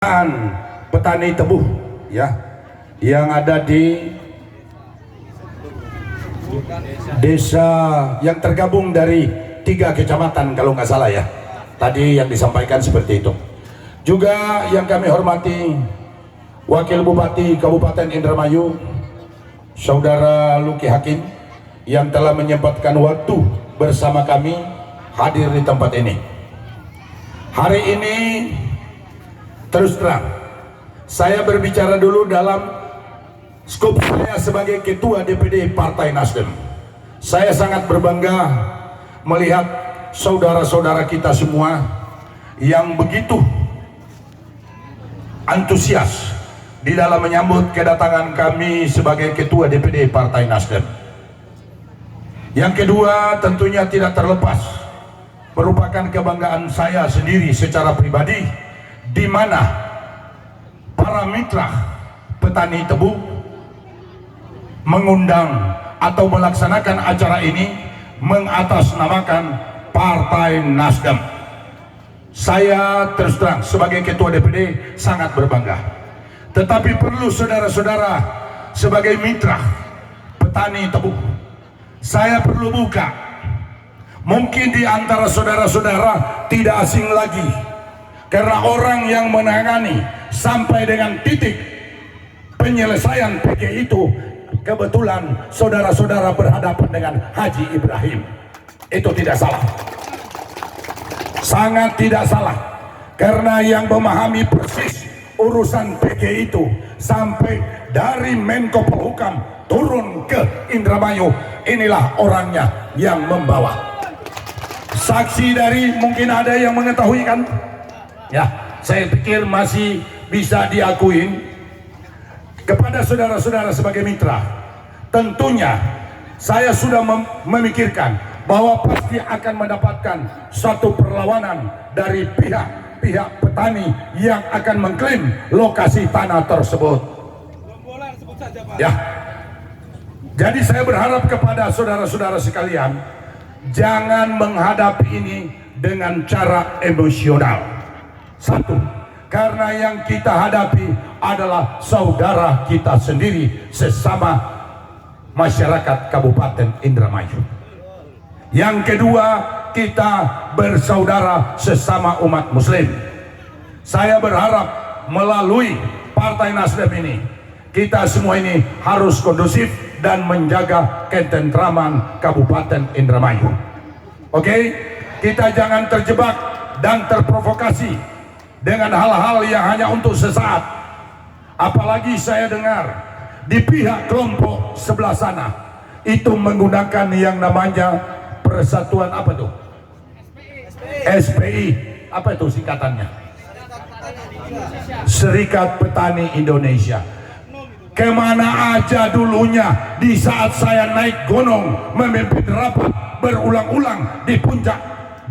Petani tebu ya yang ada di desa yang tergabung dari 3 kecamatan kalau nggak salah ya, tadi yang disampaikan seperti itu. Juga yang kami hormati Wakil Bupati Kabupaten Indramayu Saudara Luki Hakim yang telah menyempatkan waktu bersama kami hadir di tempat ini. Hari ini terus terang, saya berbicara dulu dalam skop saya sebagai Ketua DPD Partai Nasdem. Saya sangat berbangga melihat saudara-saudara kita semua yang begitu antusias di dalam menyambut kedatangan kami sebagai Ketua DPD Partai Nasdem. Yang kedua, tentunya tidak terlepas merupakan kebanggaan saya sendiri secara pribadi, di mana para mitra petani tebu mengundang atau melaksanakan acara ini mengatasnamakan Partai Nasdem. Saya terus terang sebagai Ketua DPD sangat berbangga, tetapi perlu saudara-saudara sebagai mitra petani tebu, saya perlu buka, mungkin di antara saudara-saudara tidak asing lagi, karena orang yang menangani sampai dengan titik penyelesaian PG itu kebetulan saudara-saudara berhadapan dengan Haji Ibrahim. Itu tidak salah, sangat tidak salah, karena yang memahami persis urusan PG itu sampai dari Menko Polhukam turun ke Indramayu, inilah orangnya yang membawa. Saksi dari mungkin ada yang mengetahui kan? Ya, saya pikir masih bisa diakuin kepada saudara-saudara sebagai mitra. Tentunya saya sudah memikirkan bahwa pasti akan mendapatkan satu perlawanan dari pihak petani yang akan mengklaim lokasi tanah tersebut. Ya, jadi saya berharap kepada saudara-saudara sekalian, jangan menghadapi ini dengan cara emosional. Satu, karena yang kita hadapi adalah saudara kita sendiri sesama masyarakat Kabupaten Indramayu. Yang kedua, kita bersaudara sesama umat muslim. Saya berharap melalui Partai Nasdem ini, kita semua ini harus kondusif dan menjaga ketentraman Kabupaten Indramayu. Oke? Kita jangan terjebak dan terprovokasi dengan hal-hal yang hanya untuk sesaat. Apalagi saya dengar di pihak kelompok sebelah sana itu menggunakan yang namanya persatuan apa tuh? SPI. Apa itu singkatannya? Serikat Petani Indonesia. Kemana aja dulunya di saat saya naik gunung memimpin rapat berulang-ulang di puncak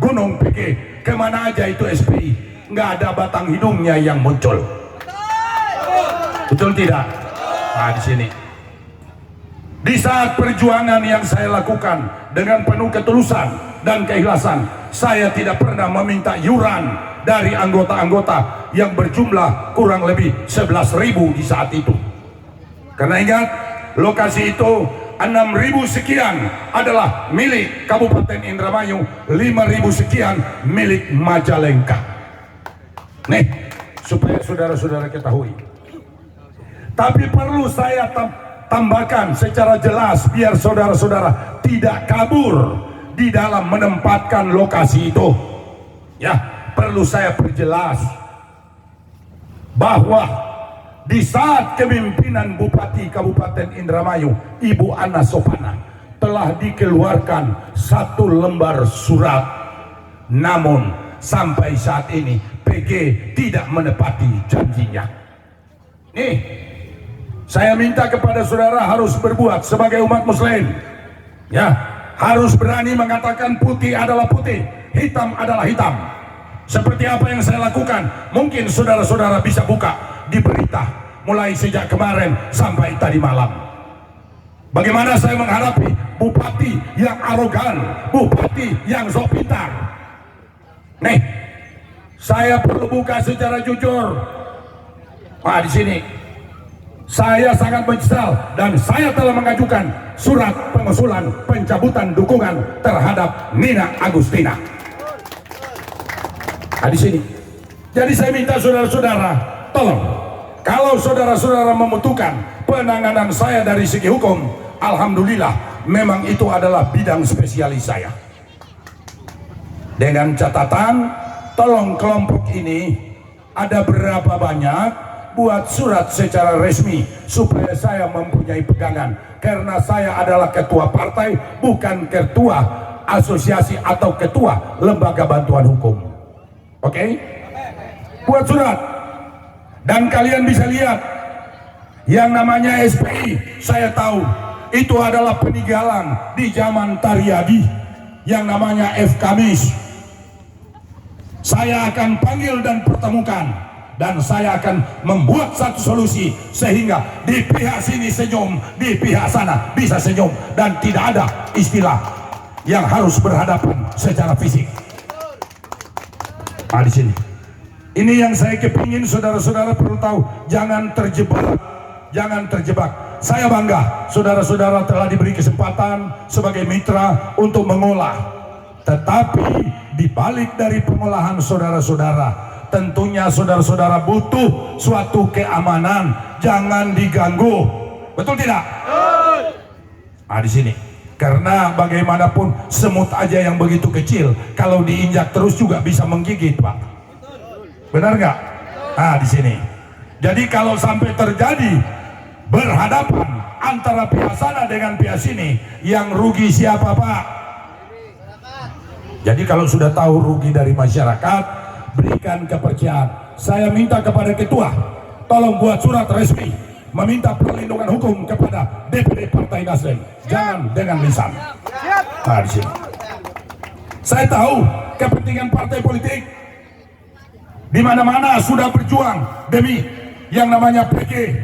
Gunung PG, kemana aja itu SPI? Nggak ada batang hidungnya yang muncul. Betul tidak? Nah, di sini, di saat perjuangan yang saya lakukan dengan penuh ketulusan dan keikhlasan, saya tidak pernah meminta yuran dari anggota-anggota yang berjumlah kurang lebih 11.000 di saat itu. Karena ingat, lokasi itu 6.000 sekian adalah milik Kabupaten Indramayu, 5.000 sekian milik Majalengka. Nih, supaya saudara-saudara ketahui. Tapi perlu saya tambahkan secara jelas biar saudara-saudara tidak kabur di dalam menempatkan lokasi itu. Ya, perlu saya perjelas bahwa di saat kepemimpinan Bupati Kabupaten Indramayu, Ibu Ana Sopana, telah dikeluarkan satu lembar surat. Namun sampai saat ini PG tidak menepati janjinya. Nih, saya minta kepada saudara harus berbuat sebagai umat muslim. Ya, harus berani mengatakan putih adalah putih, hitam adalah hitam. Seperti apa yang saya lakukan, mungkin saudara-saudara bisa buka di berita mulai sejak kemarin sampai tadi malam. Bagaimana saya menghadapi bupati yang arogan, bupati yang sok pintar. Nih, saya perlu buka secara jujur Di sini saya sangat menyesal dan saya telah mengajukan surat pengusulan pencabutan dukungan terhadap Nina Agustina. Di sini. Jadi saya minta saudara-saudara, tolong, kalau saudara-saudara membutuhkan penanganan saya dari segi hukum, alhamdulillah, memang itu adalah bidang spesialis saya. Dengan catatan, tolong kelompok ini ada berapa banyak, buat surat secara resmi supaya saya mempunyai pegangan, karena saya adalah ketua partai, bukan ketua asosiasi atau ketua lembaga bantuan hukum. Oke? Buat surat. Dan kalian bisa lihat yang namanya SPI, saya tahu itu adalah peninggalan di zaman Taryadi yang namanya F. Kamis. Saya akan panggil dan pertemukan, dan saya akan membuat satu solusi sehingga di pihak sini senyum, di pihak sana bisa senyum, dan tidak ada istilah yang harus berhadapan secara fisik. Di sini. Ini yang saya kepingin saudara-saudara perlu tahu, jangan terjebak, jangan terjebak. Saya bangga saudara-saudara telah diberi kesempatan sebagai mitra untuk mengolah, tetapi dibalik dari pengolahan saudara-saudara, tentunya saudara-saudara butuh suatu keamanan, jangan diganggu, betul tidak? Di sini, karena bagaimanapun semut aja yang begitu kecil, kalau diinjak terus juga bisa menggigit, Pak. Benar nggak? Di sini. Jadi kalau sampai terjadi berhadapan antara pihak sana dengan pihak sini, yang rugi siapa, Pak? Jadi kalau sudah tahu rugi dari masyarakat, berikan kepercayaan. Saya minta kepada ketua, tolong buat surat resmi meminta perlindungan hukum kepada DPD Partai Nasdem, jangan dengan lisan. Di sini. Saya tahu kepentingan partai politik di mana-mana sudah berjuang demi yang namanya PG,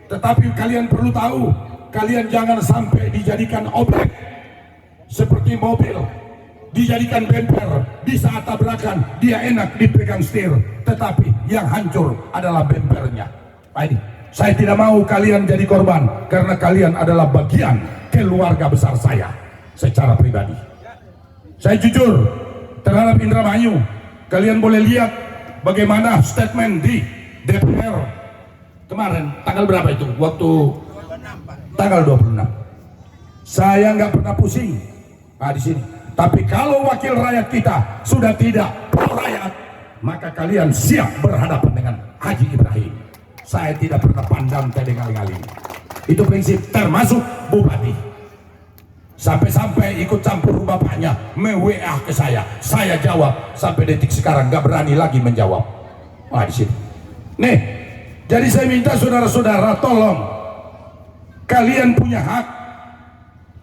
tetapi kalian perlu tahu, kalian jangan sampai dijadikan objek seperti mobil, dijadikan bemper, di saat tabrakan dia enak dipegang setir, tetapi yang hancur adalah bempernya. Ini saya tidak mau kalian jadi korban, karena kalian adalah bagian keluarga besar saya secara pribadi. Saya jujur terhadap Indramayu. Kalian boleh lihat bagaimana statement di DPR kemarin, tanggal berapa itu? Waktu tanggal 26. Saya nggak pernah pusing di sini. Tapi kalau wakil rakyat kita sudah tidak pro rakyat, maka kalian siap berhadapan dengan Haji Ibrahim. Saya tidak pernah pandang tedengal-ngali. Itu prinsip, termasuk bupati. Sampai-sampai ikut campur bapaknya, me-WA ke saya jawab, sampai detik sekarang nggak berani lagi menjawab. Di sini. Nih, jadi saya minta saudara-saudara, tolong, kalian punya hak.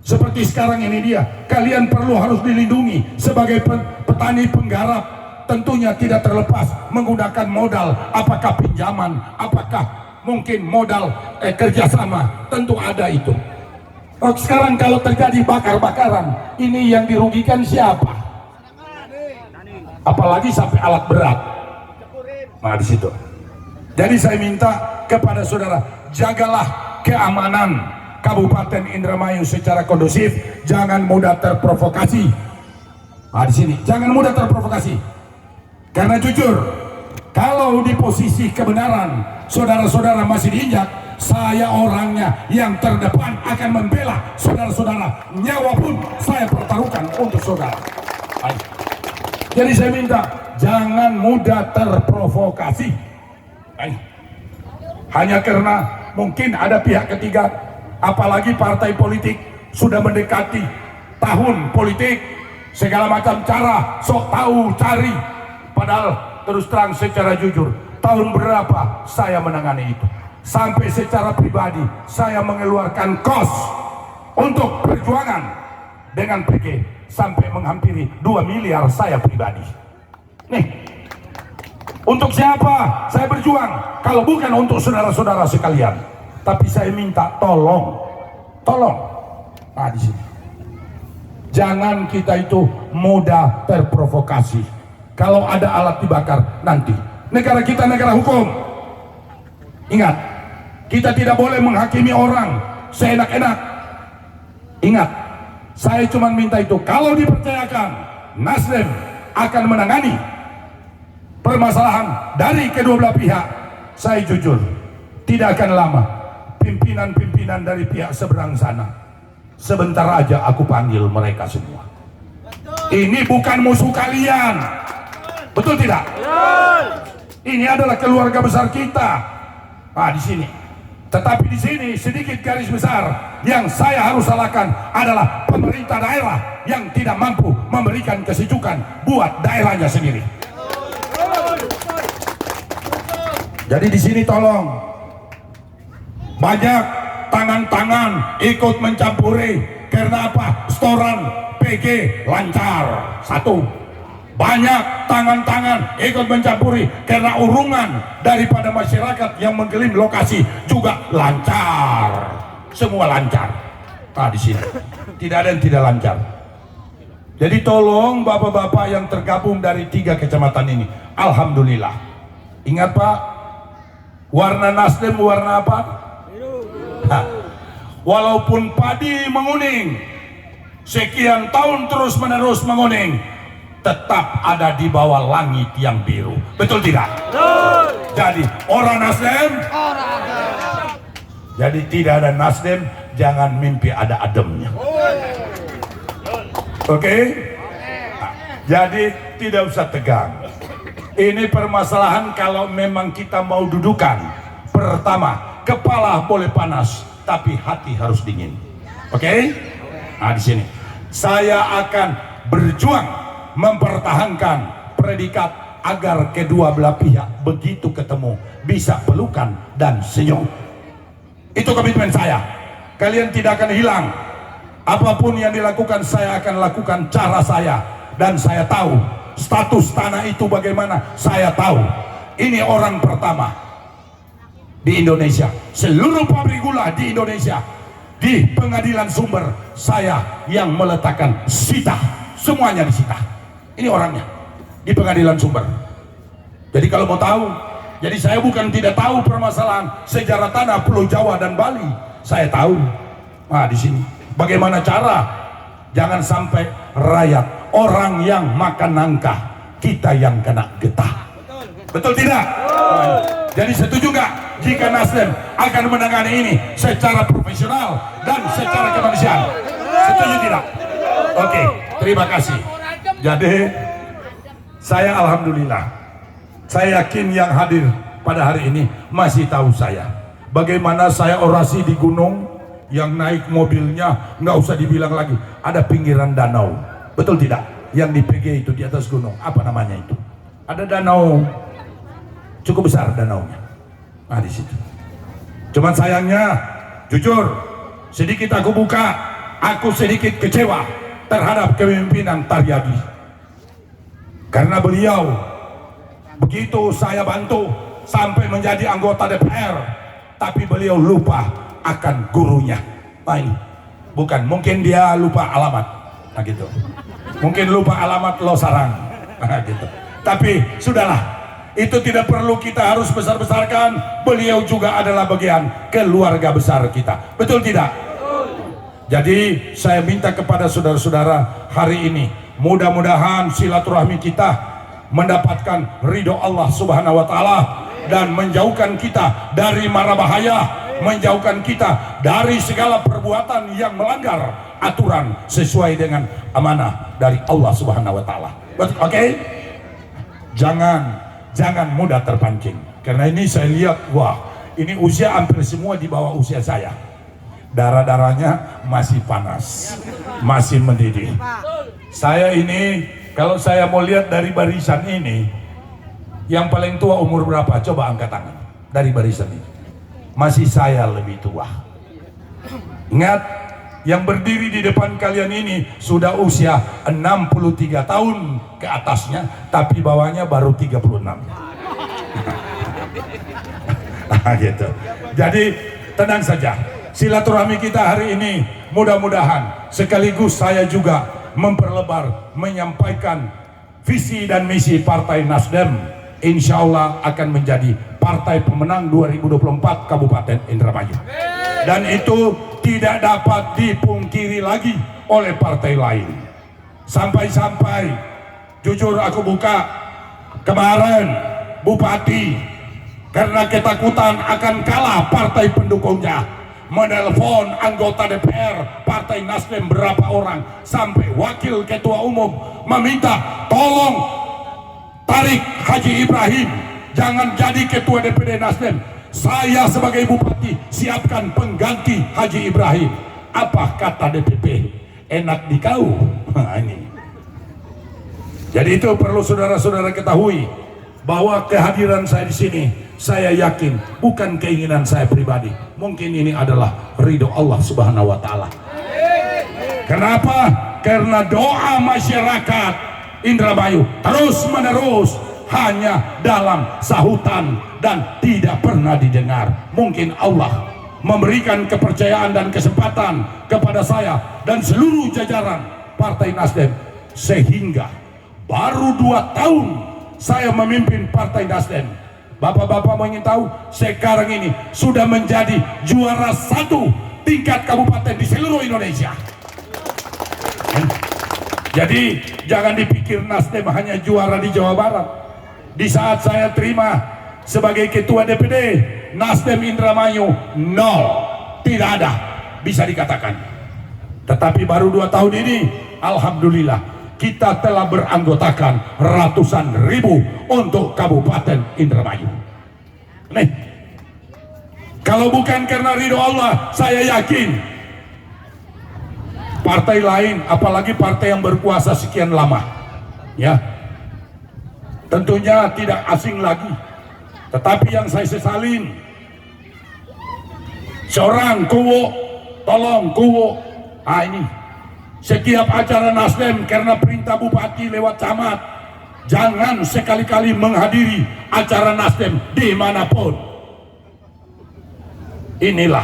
Seperti sekarang ini dia, kalian perlu harus dilindungi sebagai petani penggarap. Tentunya tidak terlepas menggunakan modal, apakah pinjaman, apakah mungkin modal kerjasama, tentu ada itu. Sekarang kalau terjadi bakar-bakaran, ini yang dirugikan siapa? Apalagi sampai alat berat. Di situ. Jadi saya minta kepada saudara, jagalah keamanan Kabupaten Indramayu secara kondusif, jangan mudah terprovokasi. Di sini, jangan mudah terprovokasi. Karena jujur, kalau di posisi kebenaran saudara-saudara masih diinjak, saya orangnya yang terdepan akan membela saudara-saudara, nyawa pun saya pertaruhkan untuk saudara. Jadi saya minta jangan mudah terprovokasi. Hanya karena mungkin ada pihak ketiga, apalagi partai politik sudah mendekati tahun politik, segala macam cara sok tahu cari. Padahal terus terang secara jujur, tahun berapa saya menangani itu? Sampai secara pribadi saya mengeluarkan kos untuk perjuangan dengan PG sampai menghampiri 2 miliar saya pribadi. Nih, untuk siapa saya berjuang kalau bukan untuk saudara-saudara sekalian? Tapi saya minta tolong di sini, jangan kita itu mudah terprovokasi. Kalau ada alat dibakar nanti, negara kita negara hukum. Ingat, kita tidak boleh menghakimi orang seenak-enak. Ingat, saya cuma minta itu, kalau dipercayakan Nasdem akan menangani permasalahan dari kedua belah pihak, saya jujur tidak akan lama pimpinan-pimpinan dari pihak seberang sana, sebentar aja aku panggil mereka semua. Ini bukan musuh kalian, betul tidak? Ini adalah keluarga besar kita. Di sini. Tetapi di sini sedikit garis besar yang saya harus salahkan adalah pemerintah daerah yang tidak mampu memberikan kesejukan buat daerahnya sendiri. Jadi di sini tolong, banyak tangan-tangan ikut mencampuri. Karena apa? Setoran PG lancar. Satu. Banyak tangan-tangan ikut mencampuri karena urungan daripada masyarakat yang menggelim lokasi juga lancar. Semua lancar. Di sini tidak ada yang tidak lancar. Jadi tolong bapak-bapak yang tergabung dari 3 kecamatan ini, alhamdulillah. Ingat Pak, warna Nasdem warna apa? Walaupun padi menguning, sekian tahun terus menerus menguning, tetap ada di bawah langit yang biru. Betul tidak? Jadi orang Nasdem, jadi tidak ada Nasdem, jangan mimpi ada ademnya. Oke? Jadi tidak usah tegang. Ini permasalahan kalau memang kita mau dudukan. Pertama, kepala boleh panas, tapi hati harus dingin. Oke? Di sini saya akan berjuang mempertahankan predikat agar kedua belah pihak begitu ketemu bisa pelukan dan senyum. Itu komitmen saya. Kalian tidak akan hilang. Apapun yang dilakukan saya akan lakukan cara saya, dan saya tahu status tanah itu bagaimana. Saya tahu ini orang pertama di Indonesia, seluruh pabrik gula di Indonesia, di pengadilan sumber saya yang meletakkan sita, semuanya disita. Ini orangnya di pengadilan sumber. Jadi kalau mau tahu, jadi saya bukan tidak tahu permasalahan sejarah tanah Pulau Jawa dan Bali. Saya tahu. Di sini bagaimana cara jangan sampai rakyat, orang yang makan nangka, kita yang kena getah. Betul tidak? Jadi setuju nggak jika Nasdem akan menangani ini secara profesional dan secara kemanusiaan? Setuju tidak? Oke, terima kasih. Jadi saya alhamdulillah, saya yakin yang hadir pada hari ini masih tahu saya. Bagaimana saya orasi di gunung, yang naik mobilnya nggak usah dibilang lagi, ada pinggiran danau. Betul tidak? Yang di PG itu di atas gunung, apa namanya itu? Ada danau, cukup besar danaunya. Di situ. Cuman sayangnya, jujur, sedikit aku buka, aku sedikit kecewa terhadap kepemimpinan Taryadi. Karena beliau, begitu saya bantu sampai menjadi anggota DPR, tapi beliau lupa akan gurunya. Ini bukan, mungkin dia lupa alamat, gitu. Mungkin lupa alamat Losarang, gitu. Tapi sudahlah, itu tidak perlu kita harus besar-besarkan. Beliau juga adalah bagian keluarga besar kita. Betul tidak? Jadi saya minta kepada saudara-saudara hari ini, mudah-mudahan silaturahmi kita mendapatkan ridho Allah Subhanahu wa Ta'ala dan menjauhkan kita dari mara bahaya, menjauhkan kita dari segala perbuatan yang melanggar aturan sesuai dengan amanah dari Allah Subhanahu wa Ta'ala. Oke? Jangan mudah terpancing, karena ini saya lihat, wah, ini usia hampir semua di bawah usia saya. Darah-darahnya masih panas, masih mendidih. Saya ini, kalau saya mau lihat dari barisan ini, yang paling tua umur berapa? Coba angkat tangan. Dari barisan ini masih saya lebih tua. Ingat, yang berdiri di depan kalian ini sudah usia 63 tahun ke atasnya, tapi bawahnya baru 36. Gitu. Jadi tenang saja, silaturahmi kita hari ini mudah-mudahan sekaligus saya juga memperlebar, menyampaikan visi dan misi Partai Nasdem, insya Allah akan menjadi partai pemenang 2024 Kabupaten Indramayu. Dan itu tidak dapat dipungkiri lagi oleh partai lain. Sampai-sampai jujur aku buka kemarin Bupati karena ketakutan akan kalah partai pendukungnya menelpon anggota DPR Partai Nasdem berapa orang sampai wakil ketua umum meminta tolong tarik Haji Ibrahim, jangan jadi ketua DPD Nasdem. Saya sebagai bupati siapkan pengganti Haji Ibrahim. Apa kata DPP? Enak di kau. Nah, ini. Jadi itu perlu saudara-saudara ketahui bahwa kehadiran saya di sini, saya yakin bukan keinginan saya pribadi. Mungkin ini adalah ridho Allah Subhanahu wa taala. Kenapa? Karena doa masyarakat Indramayu terus-menerus hanya dalam sahutan dan tidak pernah didengar. Mungkin Allah memberikan kepercayaan dan kesempatan kepada saya dan seluruh jajaran Partai Nasdem sehingga baru 2 tahun saya memimpin Partai Nasdem. Bapak-bapak mau ingin tahu, sekarang ini sudah menjadi juara 1 tingkat kabupaten di seluruh Indonesia. Jadi jangan dipikir Nasdem hanya juara di Jawa Barat. Di saat saya terima sebagai ketua DPD Nasdem Indramayu 0, tidak ada bisa dikatakan. Tetapi baru 2 tahun ini alhamdulillah kita telah beranggotakan ratusan ribu untuk Kabupaten Indramayu. Nih, kalau bukan karena ridho Allah, saya yakin partai lain, apalagi partai yang berkuasa sekian lama, ya, tentunya tidak asing lagi. Tetapi yang saya sesalin, seorang Kuwo, tolong Kuwo, ini setiap acara Nasdem karena perintah bupati lewat camat, jangan sekali-kali menghadiri acara Nasdem dimanapun. Inilah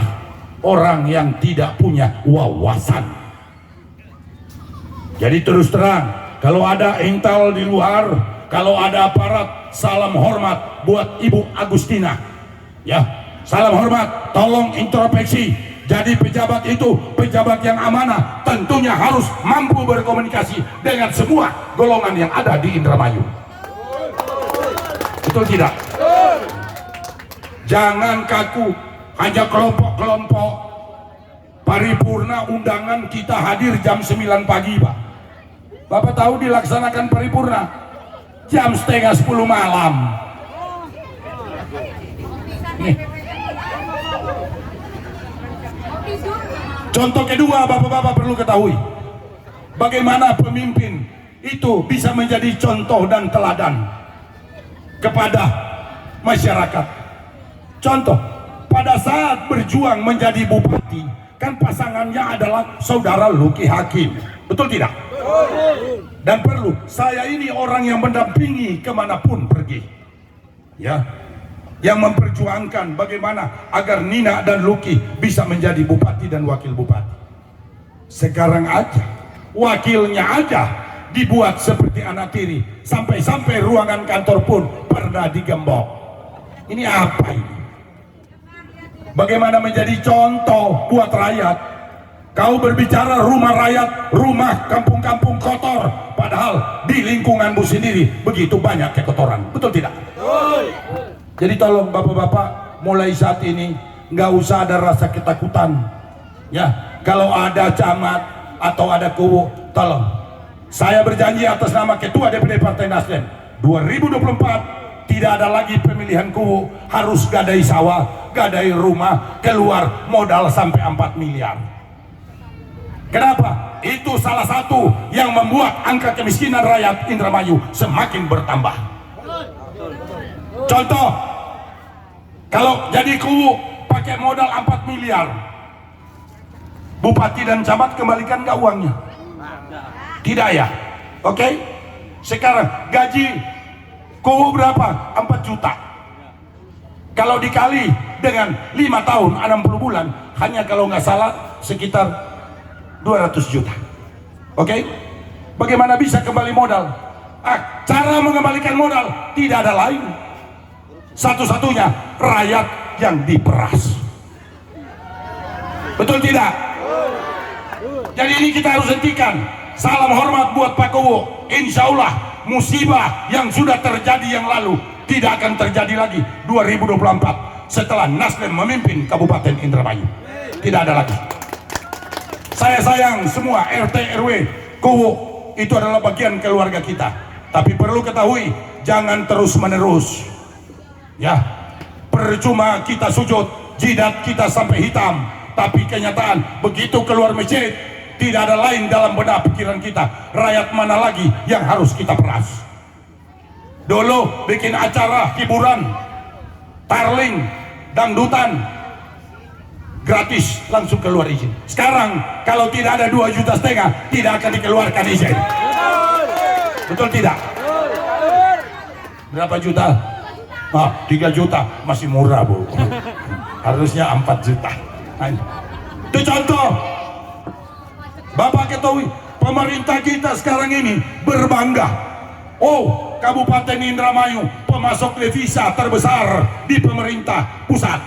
orang yang tidak punya wawasan. Jadi terus terang, kalau ada intel di luar, kalau ada aparat, salam hormat buat Ibu Agustina, ya, salam hormat, tolong introspeksi. Jadi pejabat itu pejabat yang amanah, tentunya harus mampu berkomunikasi dengan semua golongan yang ada di Indramayu. Betul tidak? Jangan kaku, hanya kelompok-kelompok. Paripurna undangan kita hadir jam 9 pagi, Pak. Bapak tahu dilaksanakan paripurna jam setengah 10 malam. Nih. Contoh kedua, bapak-bapak perlu ketahui bagaimana pemimpin itu bisa menjadi contoh dan teladan kepada masyarakat. Contoh, pada saat berjuang menjadi bupati, kan pasangannya adalah saudara Luki Hakim, betul tidak? Dan perlu, saya ini orang yang mendampingi kemanapun pergi, ya, yang memperjuangkan bagaimana agar Nina dan Luki bisa menjadi bupati dan wakil bupati. Sekarang aja wakilnya aja dibuat seperti anak tiri, sampai-sampai ruangan kantor pun pernah digembok. Ini apa ini? Bagaimana menjadi contoh buat rakyat? Kau berbicara rumah rakyat, rumah kampung-kampung kotor, padahal di lingkunganmu sendiri begitu banyak kekotoran, betul tidak? Jadi tolong bapak-bapak, mulai saat ini nggak usah ada rasa ketakutan, ya. Kalau ada camat atau ada Kuwo, tolong. Saya berjanji atas nama Ketua DPD Partai Nasdem, 2024 tidak ada lagi pemilihan Kuwo, harus gadai sawah, gadai rumah, keluar modal sampai 4 miliar. Kenapa? Itu salah satu yang membuat angka kemiskinan rakyat Indramayu semakin bertambah. Contoh, kalau jadi Kuwo pakai modal 4 miliar, bupati dan camat kembalikan nggak uangnya? Tidak ya? Oke? Sekarang gaji Kuwo berapa? 4 juta. Kalau dikali dengan 5 tahun 60 bulan, hanya kalau nggak salah sekitar 200 juta. Oke? Bagaimana bisa kembali modal? Cara mengembalikan modal tidak ada lain satu-satunya rakyat yang diperas. Betul tidak? Jadi ini kita harus hentikan. Salam hormat buat Pak Kowo. Insya Allah musibah yang sudah terjadi yang lalu tidak akan terjadi lagi 2024 setelah Nasdem memimpin Kabupaten Indramayu. Tidak ada lagi. Saya sayang semua RT RW Kowo, itu adalah bagian keluarga kita. Tapi perlu ketahui, jangan terus menerus. Ya, percuma kita sujud, jidat kita sampai hitam, tapi kenyataan begitu keluar masjid tidak ada lain dalam benak pikiran kita. Rakyat mana lagi yang harus kita peras? Dulu bikin acara hiburan, tarling, dangdutan, gratis, langsung keluar izin. Sekarang kalau tidak ada 2,5 juta tidak akan dikeluarkan izin. Betul tidak? Berapa juta? 3 juta masih murah, Bu. Harusnya 4 juta. Nah, itu contoh. Bapak ketahui, pemerintah kita sekarang ini berbangga. Oh, Kabupaten Indramayu pemasok devisa terbesar di pemerintah pusat.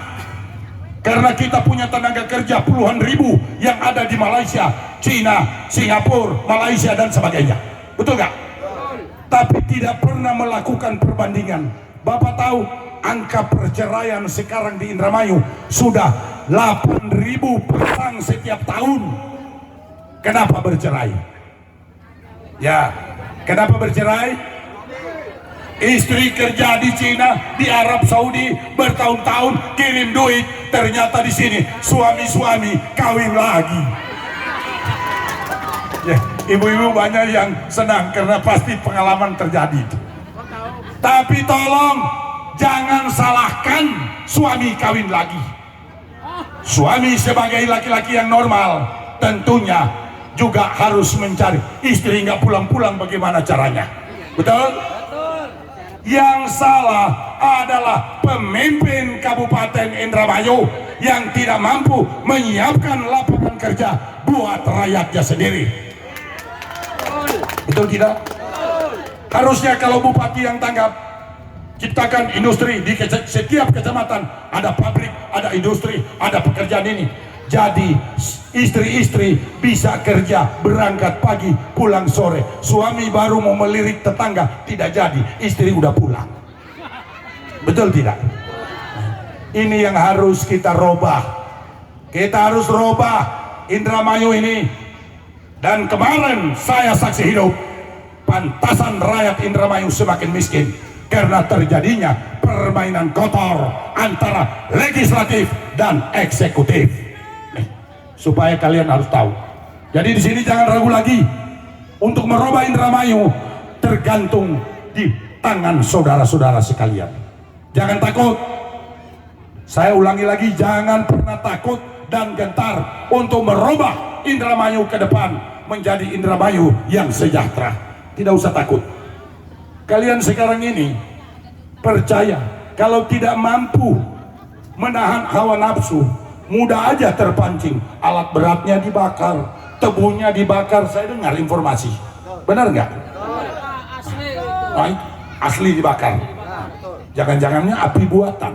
Karena kita punya tenaga kerja puluhan ribu yang ada di Malaysia, Cina, Singapura, Malaysia dan sebagainya. Betul nggak? Tapi tidak pernah melakukan perbandingan. Bapak tahu angka perceraian sekarang di Indramayu sudah 8.000 pasang setiap tahun. Kenapa bercerai? Ya, kenapa bercerai? Istri kerja di Cina, di Arab Saudi bertahun-tahun kirim duit, ternyata di sini suami-suami kawin lagi. Ya, ibu-ibu banyak yang senang karena pasti pengalaman terjadi. Tapi tolong jangan salahkan suami kawin lagi. Suami sebagai laki-laki yang normal tentunya juga harus mencari istri nggak pulang-pulang, bagaimana caranya? Betul? Yang salah adalah pemimpin Kabupaten Indramayu yang tidak mampu menyiapkan lapangan kerja buat rakyatnya sendiri. Betul tidak? Harusnya kalau bupati yang tanggap, ciptakan industri di setiap kecamatan, ada pabrik, ada industri, ada pekerjaan ini. Jadi istri-istri bisa kerja, berangkat pagi, pulang sore. Suami baru mau melirik tetangga, tidak jadi, istri udah pulang. Betul tidak? Ini yang harus kita robah. Kita harus robah Indramayu ini. Dan kemarin saya saksi hidup, pantasan rakyat Indramayu semakin miskin karena terjadinya permainan kotor antara legislatif dan eksekutif. Supaya kalian harus tahu. Jadi di sini jangan ragu lagi untuk merubah Indramayu, tergantung di tangan saudara-saudara sekalian. Jangan takut. Saya ulangi lagi, jangan pernah takut dan gentar untuk merubah Indramayu ke depan menjadi Indramayu yang sejahtera. Tidak usah takut. Kalian sekarang ini percaya kalau tidak mampu menahan hawa nafsu, mudah aja terpancing. Alat beratnya dibakar, tebunya dibakar. Saya dengar informasi, benar nggak? Asli dibakar. Jangan-jangannya api buatan.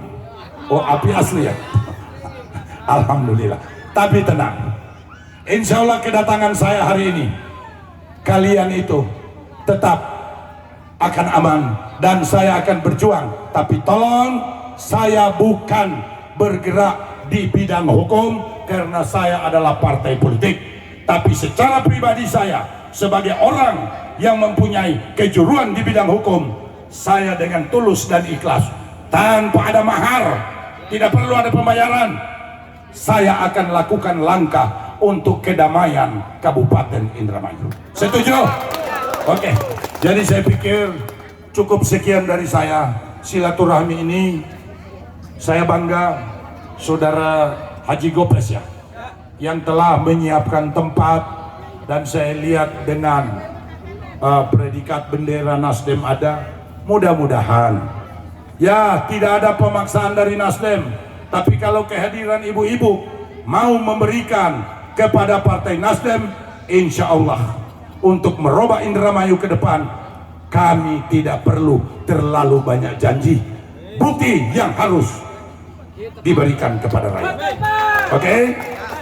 Oh, api asli ya. Alhamdulillah. Tapi tenang, insya Allah kedatangan saya hari ini, kalian itu tetap akan aman dan saya akan berjuang. Tapi tolong, saya bukan bergerak di bidang hukum karena saya adalah partai politik, tapi secara pribadi saya sebagai orang yang mempunyai kejuruan di bidang hukum, saya dengan tulus dan ikhlas tanpa ada mahar, tidak perlu ada pembayaran, saya akan lakukan langkah untuk kedamaian Kabupaten Indramayu. Setuju? Oke. Jadi saya pikir cukup sekian dari saya. Silaturahmi ini saya bangga Saudara Haji Gopes ya, yang telah menyiapkan tempat, dan saya lihat dengan predikat bendera Nasdem ada. Mudah-mudahan ya tidak ada pemaksaan dari Nasdem, tapi kalau kehadiran ibu-ibu mau memberikan kepada partai Nasdem, insya Allah untuk merubah Indramayu ke depan, kami tidak perlu terlalu banyak janji. bukti yang harus diberikan kepada rakyat. Oke?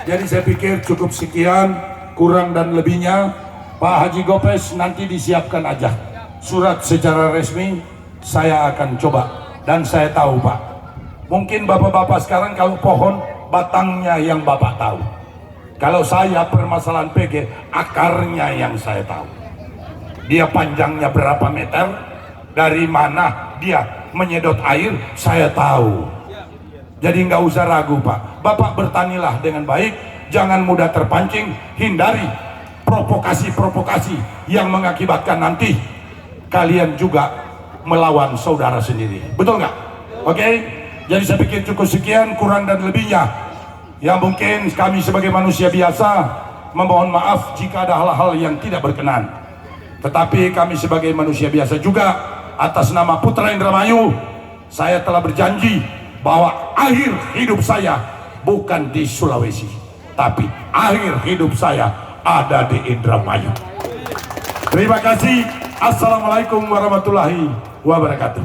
Jadi saya pikir cukup sekian, kurang dan lebihnya Pak Haji Gopes nanti disiapkan aja surat secara resmi. Saya akan coba, dan saya tahu Pak, mungkin bapak-bapak sekarang kalau pohon batangnya yang bapak tahu, kalau saya permasalahan PG akarnya yang saya tahu. Dia panjangnya berapa meter, dari mana dia menyedot air, saya tahu. Jadi nggak usah ragu Pak, Bapak bertanilah dengan baik, jangan mudah terpancing, hindari provokasi-provokasi yang mengakibatkan nanti kalian juga melawan saudara sendiri, betul nggak? Oke? Jadi saya pikir cukup sekian, kurang dan lebihnya yang mungkin kami sebagai manusia biasa memohon maaf jika ada hal-hal yang tidak berkenan. Tetapi kami sebagai manusia biasa juga, atas nama Putra Indramayu, saya telah berjanji bahwa akhir hidup saya bukan di Sulawesi, tapi akhir hidup saya ada di Indramayu. Terima kasih. Assalamualaikum warahmatullahi wabarakatuh.